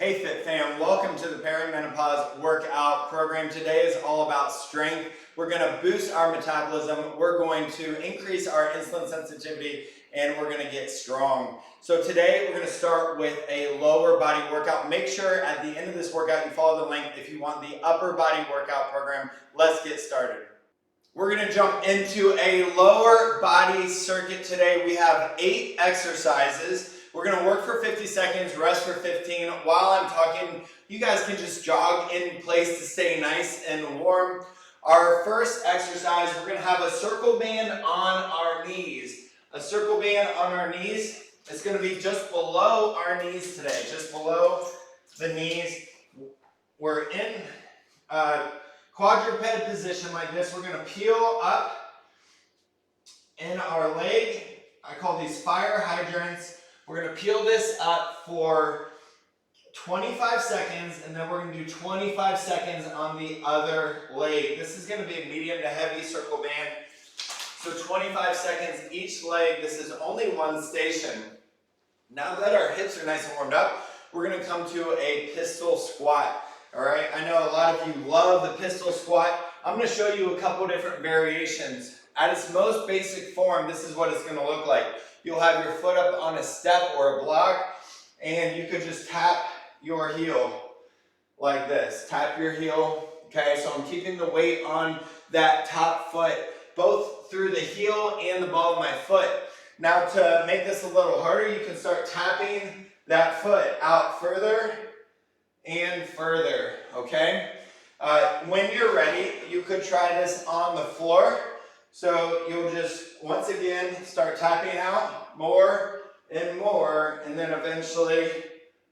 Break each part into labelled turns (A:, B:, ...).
A: Hey Fit Fam, welcome to the Perimenopause Workout Program. Today is all about strength. We're going to boost our metabolism, we're going to increase our insulin sensitivity, and we're going to get strong. So today we're going to start with a lower body workout. Make sure at the end of this workout you follow the link if you want the upper body workout program. Let's get started. We're going to jump into a lower body circuit today. We have 8 exercises. We're going to work for 50 seconds, rest for 15. While I'm talking, you guys can just jog in place to stay nice and warm. Our first exercise, we're going to have a circle band on our knees. A circle band on our knees. It's going to be just below our knees today, just below the knees. We're in quadruped position like this. We're going to peel up in our leg. I call these fire hydrants. We're going to peel this up for 25 seconds, and then we're going to do 25 seconds on the other leg. This is going to be a medium to heavy circle band. So 25 seconds each leg. This is only one station. Now that our hips are nice and warmed up, we're going to come to a pistol squat. All right, I know a lot of you love the pistol squat. I'm going to show you a couple different variations. At its most basic form, this is what it's going to look like. You'll have your foot up on a step or a block, and you could just tap your heel like this. Tap your heel, okay? So I'm keeping the weight on that top foot, both through the heel and the ball of my foot. Now to make this a little harder, you can start tapping that foot out further and further, okay? When you're ready, you could try this on the floor. So you'll just, once again, start tapping out more and more, and then eventually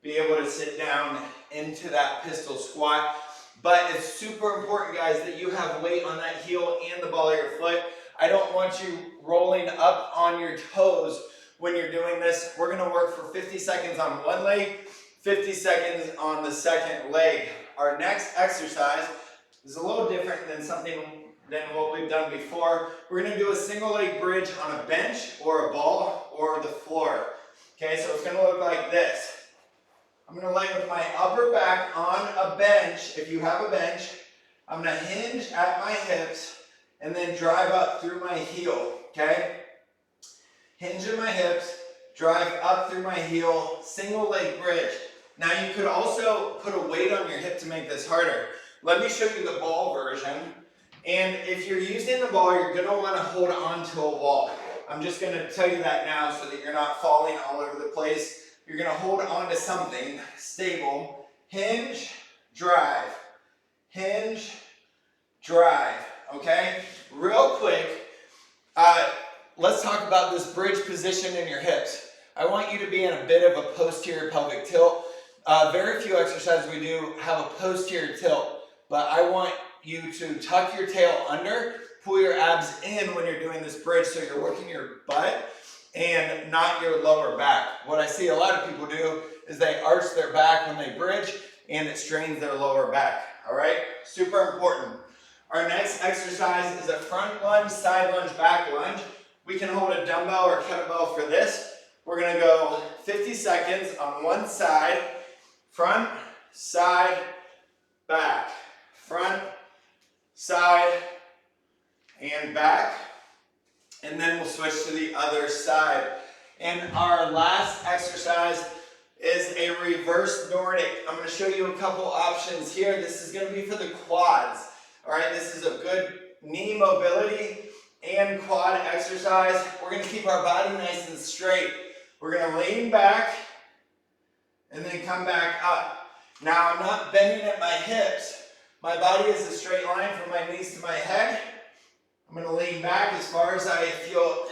A: be able to sit down into that pistol squat. But it's super important, guys, that you have weight on that heel and the ball of your foot. I don't want you rolling up on your toes when you're doing this. We're going to work for 50 seconds on one leg, 50 seconds on the second leg. Our next exercise is a little different than what we've done before. We're going to do a single leg bridge on a bench or a ball or the floor. Okay, so it's going to look like this. I'm going to lay with my upper back on a bench. If you have a bench, I'm going to hinge at my hips and then drive up through my heel. Okay, hinge at my hips, drive up through my heel, single leg bridge. Now you could also put a weight on your hip to make this harder. Let me show you the ball version. And if you're using the ball, you're going to want to hold on to a wall. I'm just going to tell you that now so that you're not falling all over the place. You're going to hold on to something stable. Hinge, drive. Hinge, drive. Okay? Real quick, let's talk about this bridge position in your hips. I want you to be in a bit of a posterior pelvic tilt. Very few exercises we do have a posterior tilt, but I want you to tuck your tail under, pull your abs in when you're doing this bridge so you're working your butt and not your lower back. What I see a lot of people do is they arch their back when they bridge and it strains their lower back. All right, super important. Our next exercise is a front lunge, side lunge, back lunge. We can hold a dumbbell or kettlebell for this. We're going to go 50 seconds on one side, front, side, back, front, side, and back, and then we'll switch to the other side. And our last exercise is a reverse Nordic. I'm going to show you a couple options here. This is going to be for the quads. All right, this is a good knee mobility and quad exercise. We're going to keep our body nice and straight. We're going to lean back and then come back up. Now I'm not bending at my hips. My body is a straight line from my knees to my head. I'm going to lean back as far as I feel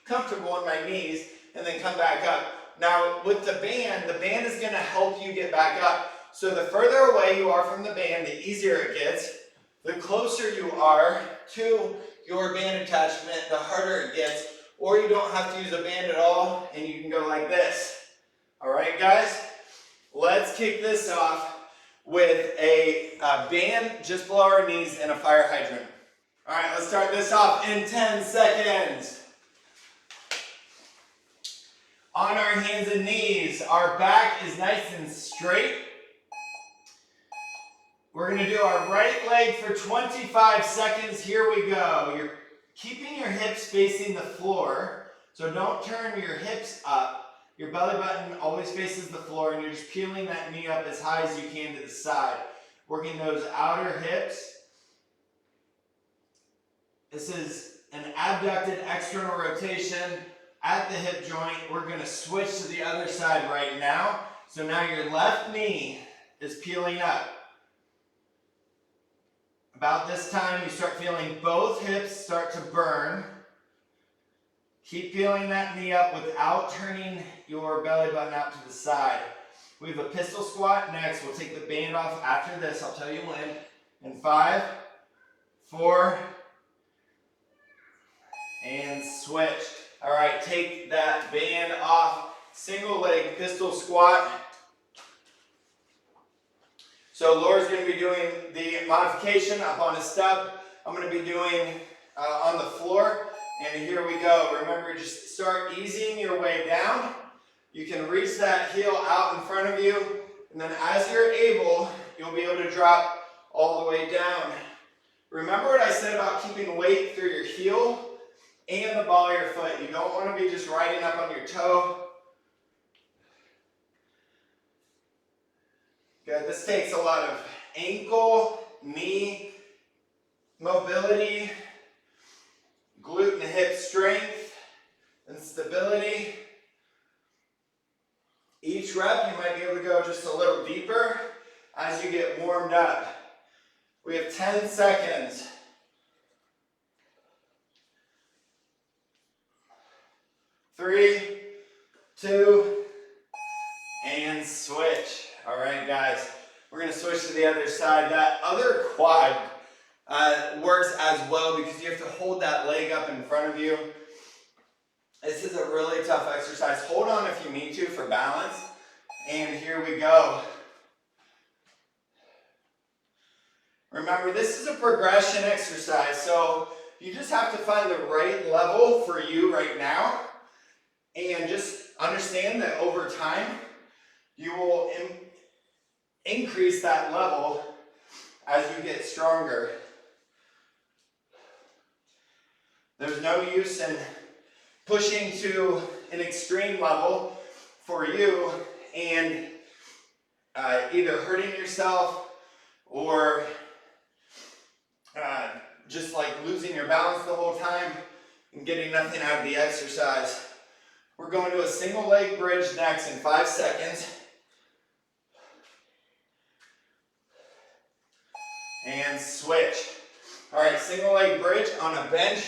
A: comfortable in my knees and then come back up. Now with the band is going to help you get back up. So the further away you are from the band, the easier it gets. The closer you are to your band attachment, the harder it gets. Or you don't have to use a band at all and you can go like this. All right, guys? Let's kick this off with a band just below our knees and a fire hydrant. All right, let's start this off in 10 seconds. On our hands and knees, our back is nice and straight. We're going to do our right leg for 25 seconds. Here we go. You're keeping your hips facing the floor, so don't turn your hips up. Your belly button always faces the floor, and you're just peeling that knee up as high as you can to the side. Working those outer hips. This is an abducted external rotation at the hip joint. We're going to switch to the other side right now. So now your left knee is peeling up. About this time, you start feeling both hips start to burn. Keep peeling that knee up without turning your belly button out to the side. We have a pistol squat next. We'll take the band off after this. I'll tell you when. In 5, 4, and switch. All right, take that band off. Single leg pistol squat. So Laura's going to be doing the modification up on a step. I'm going to be doing on the floor. And here we go. Remember, just start easing your way down. You can reach that heel out in front of you. And then as you're able, you'll be able to drop all the way down. Remember what I said about keeping weight through your heel and the ball of your foot. You don't want to be just riding up on your toe. Good. This takes a lot of ankle, knee mobility, glute and hip strength, and stability. Each rep, you might be able to go just a little deeper as you get warmed up. We have 10 seconds. 3, 2, and switch. All right, guys, we're going to switch to the other side. That other quad works as well because you have to hold that leg up in front of you. This is a really tough exercise. Hold on if you need to for balance. And here we go. Remember, this is a progression exercise, so you just have to find the right level for you right now. And just understand that over time, you will increase that level as you get stronger. There's no use in pushing to an extreme level for you and either hurting yourself or just like losing your balance the whole time and getting nothing out of the exercise. We're going to a single leg bridge next in 5 seconds. And switch. All right, single leg bridge on a bench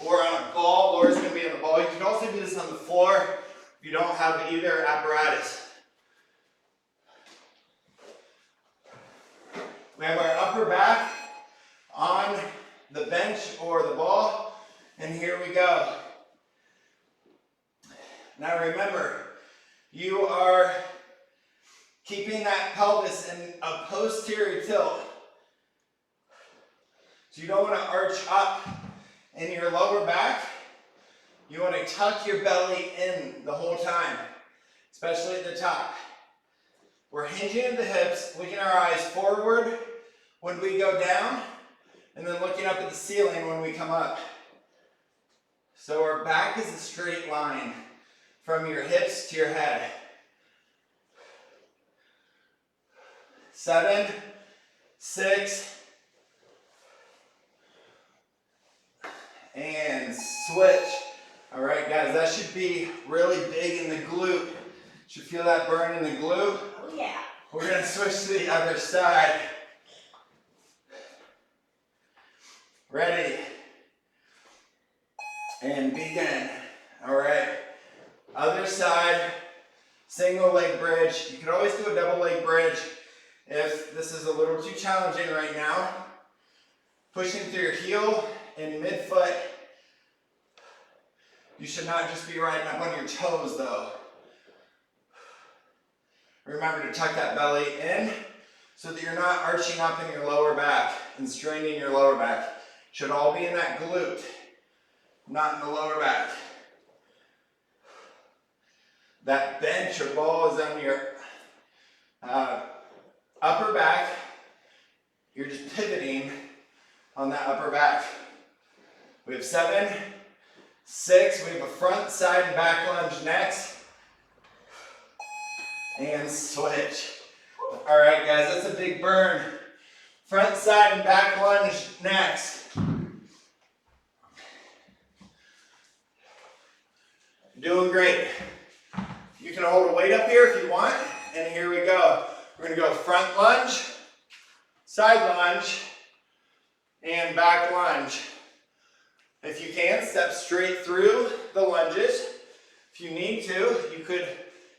A: or on a ball. Laura's going to be on the ball. You can also do this on the floor if you don't have either apparatus. We have our upper back on the bench or the ball, and here we go. Now remember, you are keeping that pelvis in a posterior tilt. So you don't want to arch up in your lower back. You want to tuck your belly in the whole time, especially at the top. We're hinging at the hips, looking our eyes forward when we go down, and then looking up at the ceiling when we come up. So our back is a straight line from your hips to your head. 7, 6, and switch. All right, guys, that should be really big in the glute. Should feel that burn in the glute.
B: Oh, yeah.
A: We're going to switch to the other side. Ready? And begin. All right. Other side, single leg bridge. You can always do a double leg bridge if this is a little too challenging right now. Pushing through your heel and midfoot. You should not just be riding up on your toes though. Remember to tuck that belly in so that you're not arching up in your lower back and straining your lower back. Should all be in that glute, not in the lower back. That bench or ball is on your upper back. You're just pivoting on that upper back. We have 7, 6, we have a front, side, and back lunge next. And switch. All right, guys, that's a big burn. Front, side, and back lunge next. You're doing great. You can hold a weight up here if you want, and here we go. We're gonna go front lunge, side lunge, and back lunge. If you can, step straight through the lunges. If you need to, you could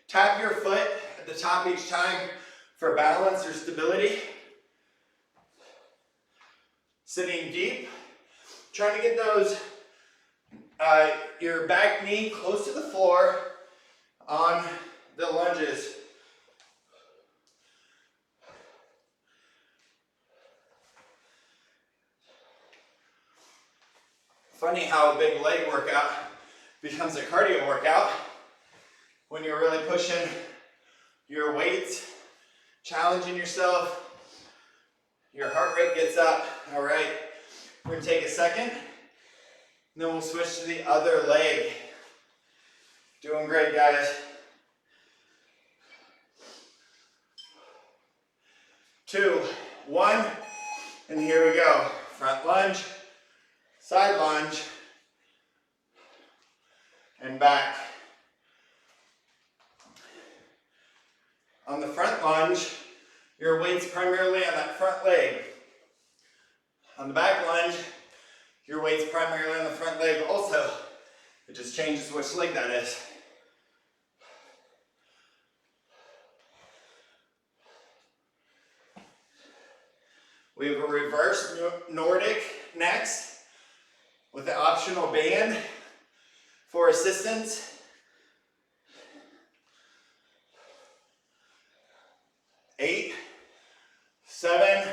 A: tap your foot at the top each time for balance or stability. Sitting deep, trying to get those, your back knee close to the floor on the lunges. Funny how a big leg workout becomes a cardio workout when you're really pushing your weights, challenging yourself, your heart rate gets up. All right, we're gonna take a second, and then we'll switch to the other leg. Doing great, guys. 2, 1, and here we go. Front lunge, side lunge, and back. On the front lunge, your weight's primarily on that front leg. On the back lunge, your weight's primarily on the front leg also. It just changes which leg that is. We have a reverse Nordic next with the optional band for assistance. 8, 7,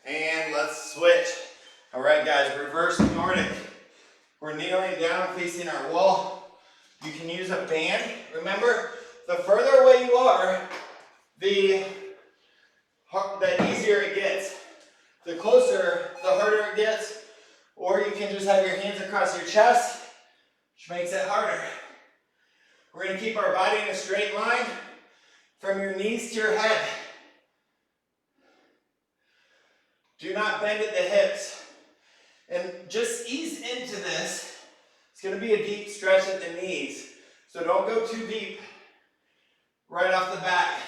A: and let's switch. All right, guys, reverse Nordic. We're kneeling down facing our wall. You can use a band. Remember, the further away you are, the easier it gets. The closer, the harder it gets. Or you can just have your hands across your chest, which makes it harder. We're going to keep our body in a straight line from your knees to your head. Do not bend at the hips. And just ease into this. It's going to be a deep stretch at the knees. So don't go too deep right off the bat.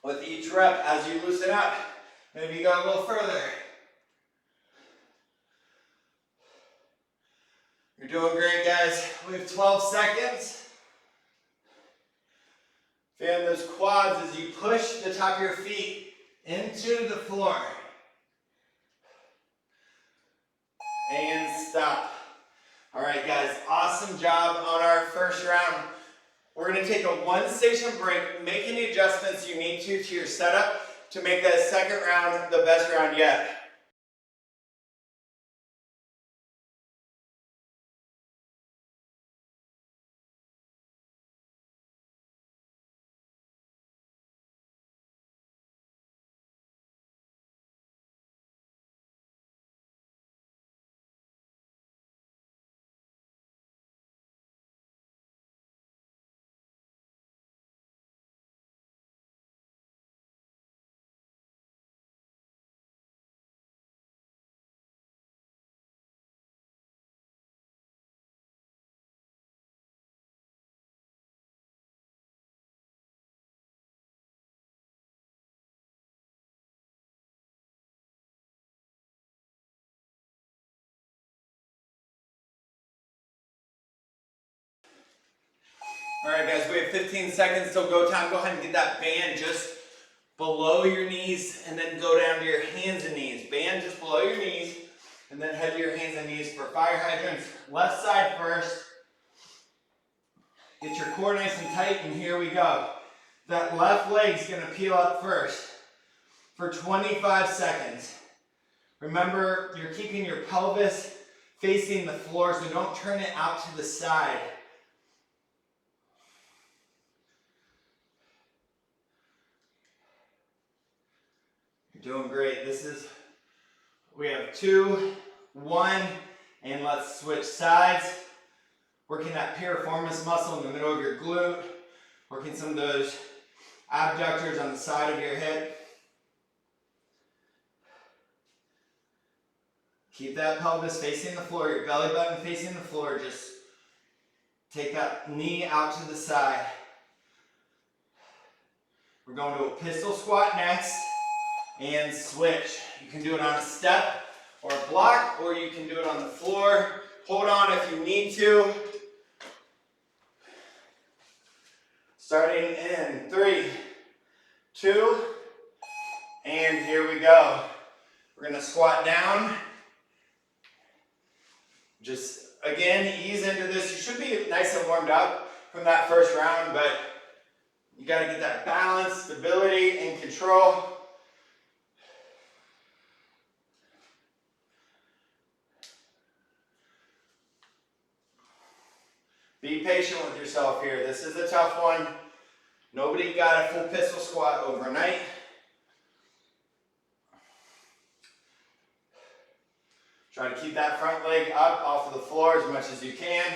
A: With each rep, as you loosen up, maybe you go a little further. You're doing great, guys. We have 12 seconds. Fan those quads as you push the top of your feet into the floor. And stop. All right, guys, awesome job on our first round. We're gonna take a 1 station break, make any adjustments you need to your setup to make that second round the best round yet. All right, guys, we have 15 seconds till go time. Go ahead and get that band just below your knees and then go down to your hands and knees. Band just below your knees and then head to your hands and knees for fire hydrants. Left side first. Get your core nice and tight, and here we go. That left leg's gonna peel up first for 25 seconds. Remember, you're keeping your pelvis facing the floor, so don't turn it out to the side. Doing great. We have 2, 1, and let's switch sides. Working that piriformis muscle in the middle of your glute. Working some of those abductors on the side of your hip. Keep that pelvis facing the floor, your belly button facing the floor. Just take that knee out to the side. We're going to a pistol squat next and switch. You can do it on a step or a block, or you can do it on the floor. Hold on if you need to. Starting in 3, 2, and here we go. We're going to squat down. Just, again, ease into this. You should be nice and warmed up from that first round, but you got to get that balance, stability, and control. Be patient with yourself here. This is a tough one. Nobody got a full pistol squat overnight. Try to keep that front leg up off of the floor as much as you can.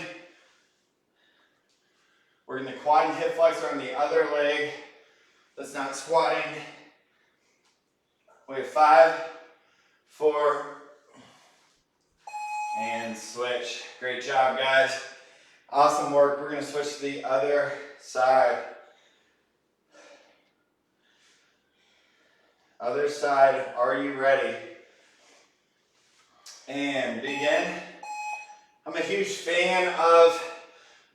A: We're going to quad and hip flexor on the other leg. That's not squatting. We have 5, 4, and switch. Great job, guys. Awesome work. We're going to switch to the other side. Other side, are you ready? And begin. I'm a huge fan of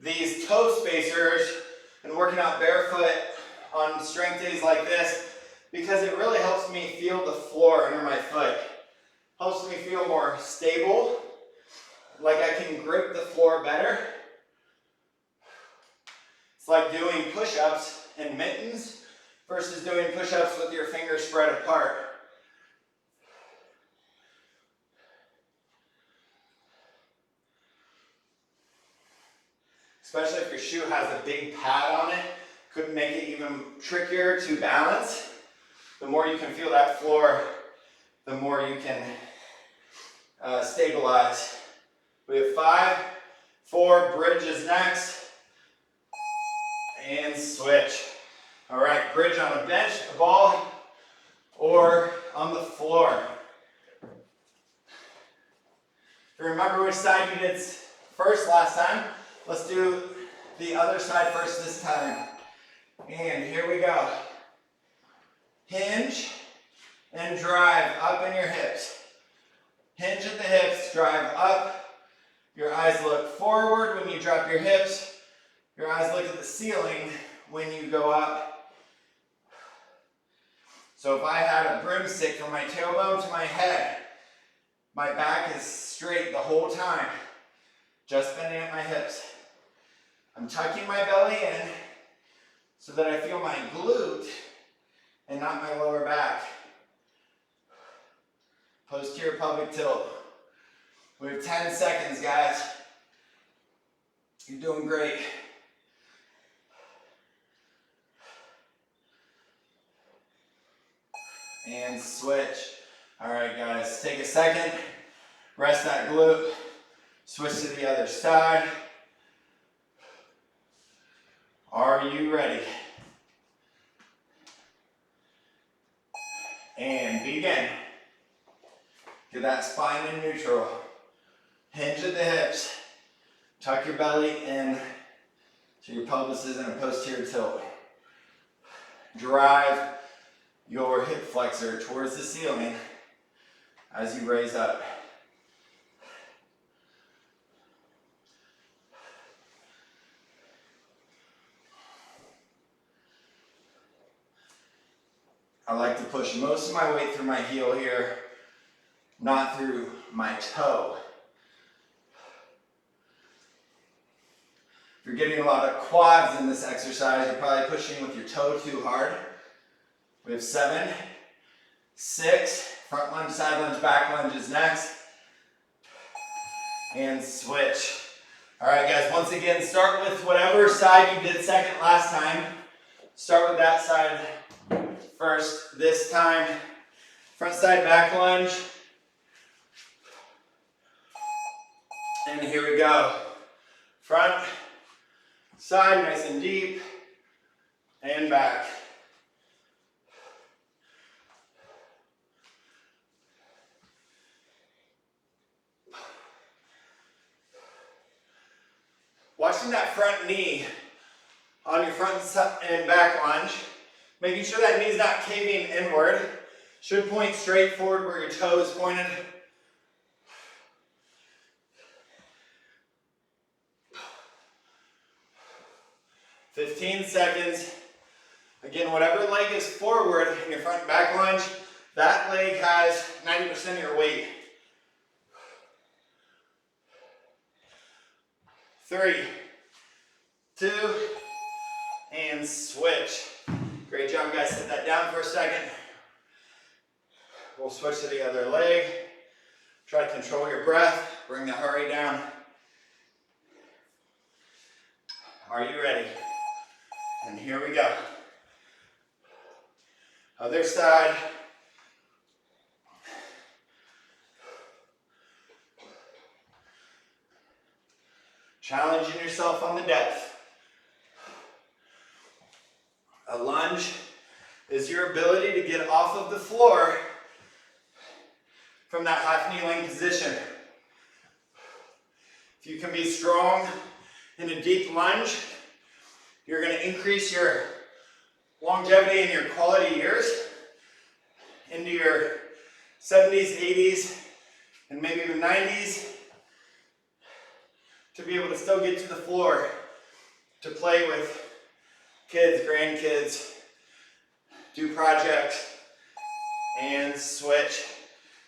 A: these toe spacers and working out barefoot on strength days like this because it really helps me feel the floor under my foot. Helps me feel more stable, like I can grip the floor better. It's like doing push-ups in mittens versus doing push-ups with your fingers spread apart. Especially if your shoe has a big pad on it, could make it even trickier to balance. The more you can feel that floor, the more you can stabilize. We have 5, 4, bridge is next, and switch. All right, bridge on a bench, a ball, or on the floor. If you remember which side you did first last time, let's do the other side first this time. And here we go. Hinge and drive up in your hips. Hinge at the hips, drive up. Your eyes look forward when you drop your hips. Your eyes look at the ceiling when you go up. So if I had a broomstick from my tailbone to my head, my back is straight the whole time, just bending at my hips. I'm tucking my belly in so that I feel my glute and not my lower back. Posterior pelvic tilt. We have 10 seconds, guys. You're doing great. And switch. All right, guys, take a second. Rest that glute. Switch to the other side. Are you ready? And begin. Get that spine in neutral. Hinge at the hips. Tuck your belly in so your pelvis is in a posterior tilt. Drive your hip flexor towards the ceiling as you raise up. I like to push most of my weight through my heel here, not through my toe. If you're getting a lot of quads in this exercise, you're probably pushing with your toe too hard. We have 7, 6, front lunge, side lunge, back lunge is next. And switch. All right, guys, once again, start with whatever side you did second last time. Start with that side first this time. Front side back lunge. And here we go. Front, side, nice and deep, and back. Watching that front knee on your front and back lunge, making sure that knee's not caving inward. Should point straight forward where your toe is pointed. "15 seconds. Again, whatever leg is forward in your front and back lunge, that leg has 90% of your weight. 3, 2, and switch. Great job, guys. Set that down for a second. We'll switch to the other leg. Try to control your breath. Bring the heart rate down. Are you ready? And here we go. Other side. Challenging yourself on the depth. A lunge is your ability to get off of the floor from that half knee length position. If you can be strong in a deep lunge, you're going to increase your longevity and your quality years into your 70s, 80s, and maybe even 90s to be able to still get to the floor to play with kids, grandkids, do projects, and switch.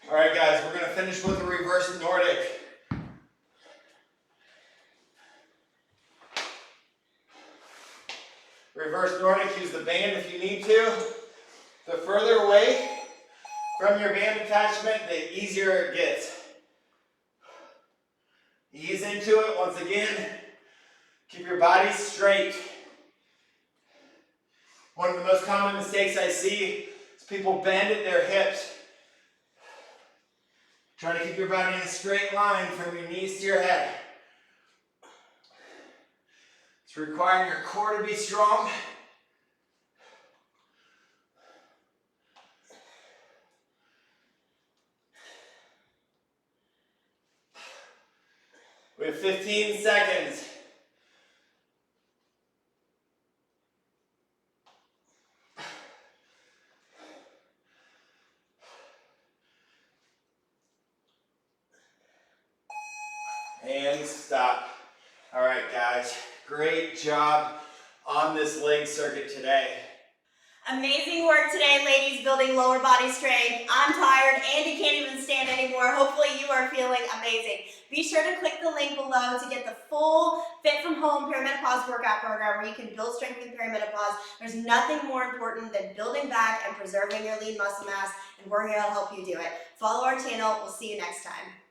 A: All right, guys, we're going to finish with a reverse Nordic. Reverse Nordic, use the band if you need to. The further away from your band attachment, the easier it gets. Ease into it once again. Keep your body straight. One of the most common mistakes I see is people bend at their hips. Try to keep your body in a straight line from your knees to your head. It's requiring your core to be strong. We have 15 seconds. And stop. All right, guys, great job on this leg circuit today.
B: Amazing work today, ladies, building lower body strength. I'm tired. Andy can't even stand anymore. Hopefully you are feeling amazing. Be sure to click the link below to get the full Fit from Home Perimenopause Workout Program where you can build strength in perimenopause. There's nothing more important than building back and preserving your lean muscle mass, and we're here to help you do it. Follow our channel. We'll see you next time.